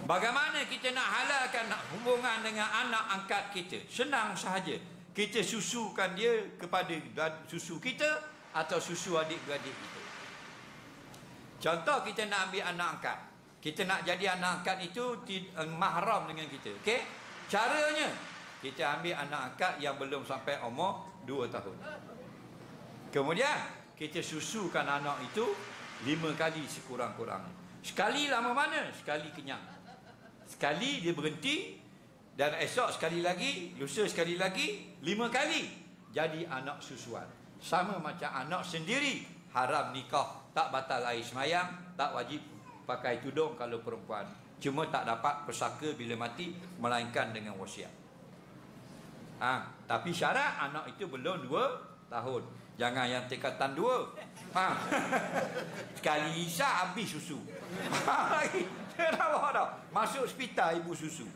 Bagaimana kita nak halalkan hubungan dengan anak angkat kita? Senang sahaja. Kita susukan dia kepada susu kita atau susu adik-beradik kita. Contoh, kita nak ambil anak angkat. Kita nak jadi anak angkat itu mahram dengan kita. Okey? Caranya, kita ambil anak angkat yang belum sampai umur 2 tahun. Kemudian, kita susukan anak itu 5 kali sekurang-kurangnya. Sekali lama mana? Sekali kenyang. Sekali dia berhenti, dan esok sekali lagi, lusa sekali lagi, 5 kali jadi anak susuan. Sama macam anak sendiri, haram nikah, tak batal air semayang, tak wajib pakai tudung kalau perempuan. Cuma tak dapat pesaka bila mati, melainkan dengan wasiat. Tapi syarat anak itu belum 2 tahun. Jangan yang tingkatan 2. Sekali isyak habis susu. Kenapa dah? Masuk hospital ibu susu.